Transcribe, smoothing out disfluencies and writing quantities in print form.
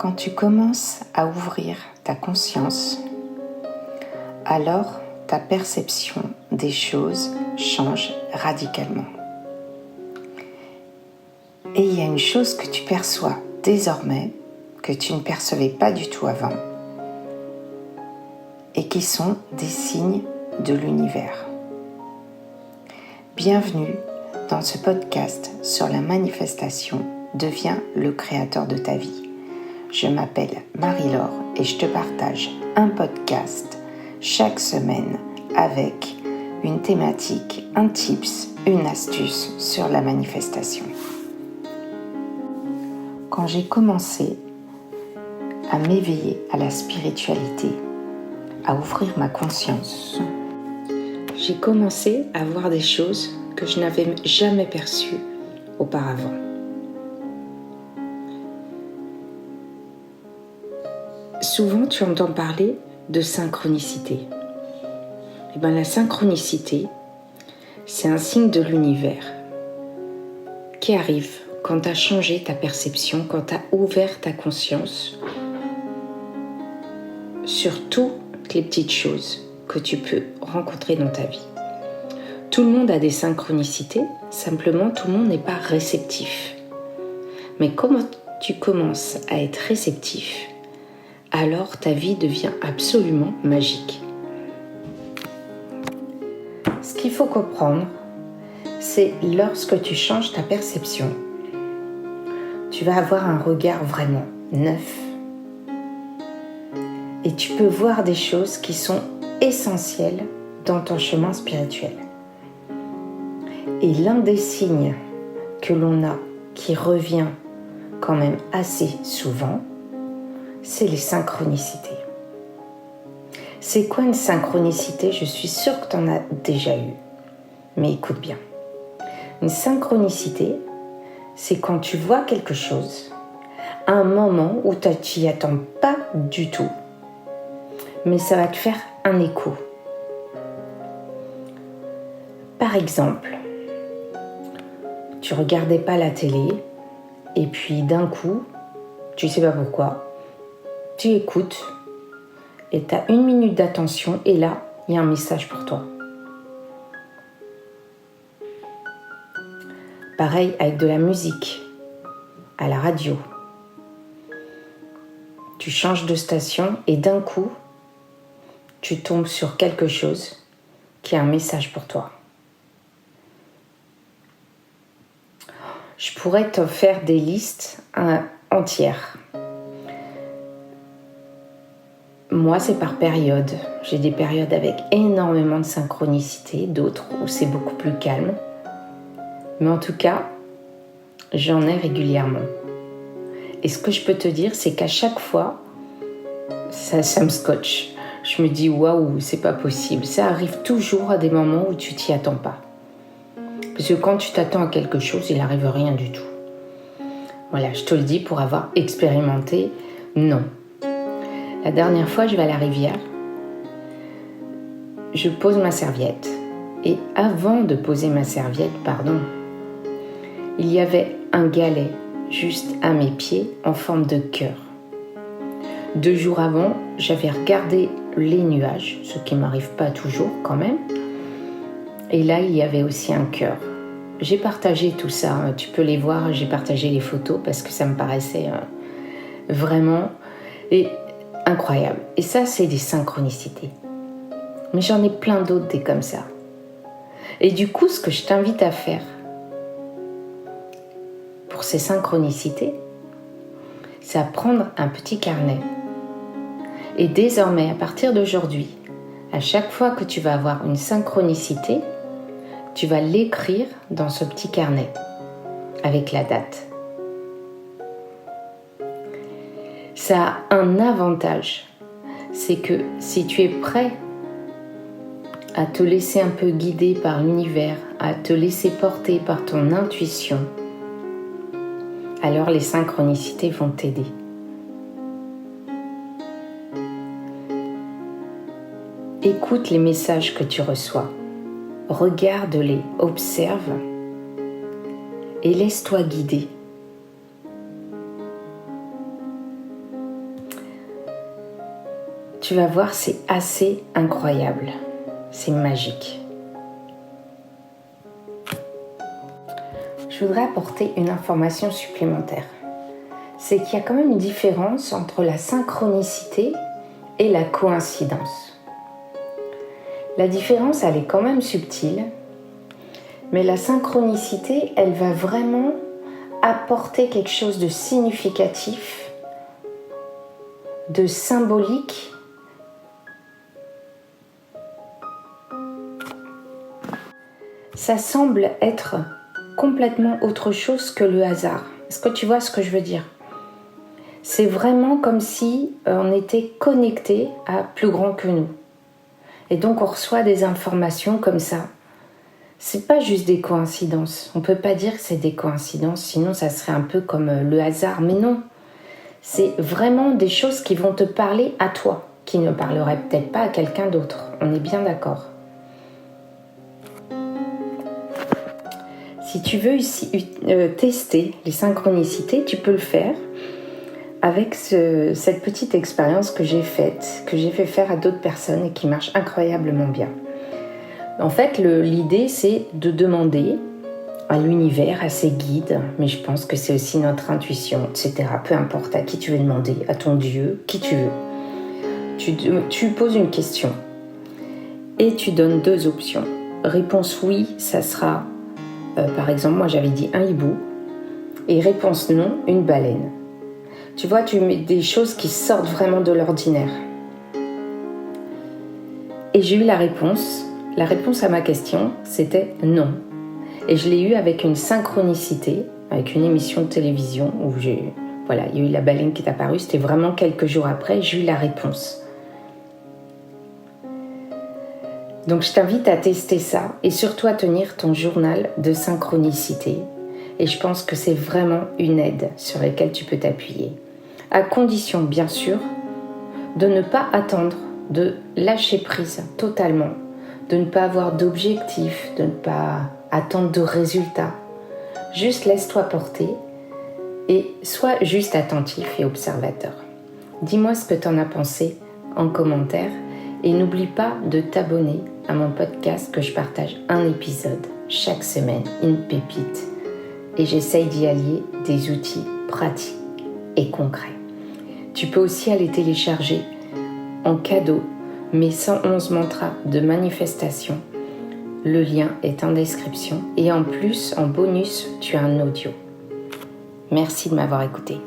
Quand tu commences à ouvrir ta conscience, alors ta perception des choses change radicalement. Et il y a une chose que tu perçois désormais, que tu ne percevais pas du tout avant, et qui sont des signes de l'univers. Bienvenue dans ce podcast sur la manifestation Deviens le créateur de ta vie. Je m'appelle Marie-Laure et je te partage un podcast chaque semaine avec une thématique, un tips, une astuce sur la manifestation. Quand j'ai commencé à m'éveiller à la spiritualité, à ouvrir ma conscience, j'ai commencé à voir des choses que je n'avais jamais perçues auparavant. Souvent, tu entends parler de synchronicité. Et bien, la synchronicité, c'est un signe de l'univers qui arrive quand tu as changé ta perception, quand tu as ouvert ta conscience sur toutes les petites choses que tu peux rencontrer dans ta vie. Tout le monde a des synchronicités, simplement tout le monde n'est pas réceptif. Mais comment tu commences à être réceptif, alors ta vie devient absolument magique. Ce qu'il faut comprendre, c'est lorsque tu changes ta perception, tu vas avoir un regard vraiment neuf. Et tu peux voir des choses qui sont essentielles dans ton chemin spirituel. Et l'un des signes que l'on a, qui revient quand même assez souvent, c'est les synchronicités. C'est quoi une synchronicité ? Je suis sûre que tu en as déjà eu. Mais écoute bien. Une synchronicité, c'est quand tu vois quelque chose à un moment où tu n'y attends pas du tout, mais ça va te faire un écho. Par exemple, tu regardais pas la télé et puis d'un coup, tu sais pas pourquoi, tu écoutes et tu as 1 minute d'attention et là, il y a un message pour toi. Pareil avec de la musique, à la radio. Tu changes de station et d'un coup, tu tombes sur quelque chose qui a un message pour toi. Je pourrais te faire des listes entières. Moi, c'est par période. J'ai des périodes avec énormément de synchronicité, d'autres où c'est beaucoup plus calme. Mais en tout cas, j'en ai régulièrement. Et ce que je peux te dire, c'est qu'à chaque fois, ça me scotche. Je me dis, waouh, c'est pas possible. Ça arrive toujours à des moments où tu t'y attends pas. Parce que quand tu t'attends à quelque chose, il n'arrive rien du tout. Voilà, je te le dis pour avoir expérimenté, non. La dernière fois, je vais à la rivière, je pose ma serviette. Et avant de poser ma serviette, il y avait un galet juste à mes pieds en forme de cœur. 2 jours avant, j'avais regardé les nuages, ce qui ne m'arrive pas toujours quand même. Et là, il y avait aussi un cœur. J'ai partagé tout ça, tu peux les voir, j'ai partagé les photos parce que ça me paraissait vraiment incroyable. Et ça, c'est des synchronicités. Mais j'en ai plein d'autres des comme ça. Et du coup, ce que je t'invite à faire pour ces synchronicités, c'est à prendre un petit carnet. Et désormais, à partir d'aujourd'hui, à chaque fois que tu vas avoir une synchronicité, tu vas l'écrire dans ce petit carnet avec la date. Ça a un avantage, c'est que si tu es prêt à te laisser un peu guider par l'univers, à te laisser porter par ton intuition, alors les synchronicités vont t'aider. Écoute les messages que tu reçois. Regarde-les, observe et laisse-toi guider. Tu vas voir, c'est assez incroyable. C'est magique. Je voudrais apporter une information supplémentaire. C'est qu'il y a quand même une différence entre la synchronicité et la coïncidence. La différence, elle est quand même subtile, mais la synchronicité, elle va vraiment apporter quelque chose de significatif, de symbolique. Ça semble être complètement autre chose que le hasard. Est-ce que tu vois ce que je veux dire ? C'est vraiment comme si on était connecté à plus grand que nous. Et donc on reçoit des informations comme ça. C'est pas juste des coïncidences. On peut pas dire que c'est des coïncidences, sinon ça serait un peu comme le hasard. Mais non, c'est vraiment des choses qui vont te parler à toi, qui ne parleraient peut-être pas à quelqu'un d'autre. On est bien d'accord. Si tu veux tester les synchronicités, tu peux le faire avec cette petite expérience que j'ai fait faire à d'autres personnes et qui marche incroyablement bien. En fait, l'idée, c'est de demander à l'univers, à ses guides, mais je pense que c'est aussi notre intuition, etc. Peu importe à qui tu veux demander, à ton Dieu, qui tu veux. Tu poses une question et tu donnes 2 options. Réponse oui, ça sera, par exemple, moi j'avais dit un hibou, et réponse non, une baleine. Tu vois, tu mets des choses qui sortent vraiment de l'ordinaire. Et j'ai eu la réponse. La réponse à ma question, c'était non. Et je l'ai eu avec une synchronicité, avec une émission de télévision où il y a eu la baleine qui est apparue. C'était vraiment quelques jours après, j'ai eu la réponse. Donc je t'invite à tester ça et surtout à tenir ton journal de synchronicité. Et je pense que c'est vraiment une aide sur laquelle tu peux t'appuyer. À condition, bien sûr, de ne pas attendre, de lâcher prise totalement, de ne pas avoir d'objectif, de ne pas attendre de résultats. Juste laisse-toi porter et sois juste attentif et observateur. Dis-moi ce que tu en as pensé en commentaire et n'oublie pas de t'abonner à mon podcast que je partage un épisode chaque semaine, une pépite. Et j'essaye d'y allier des outils pratiques et concrets. Tu peux aussi aller télécharger en cadeau mes 111 mantras de manifestation. Le lien est en description et en plus, en bonus, tu as un audio. Merci de m'avoir écouté.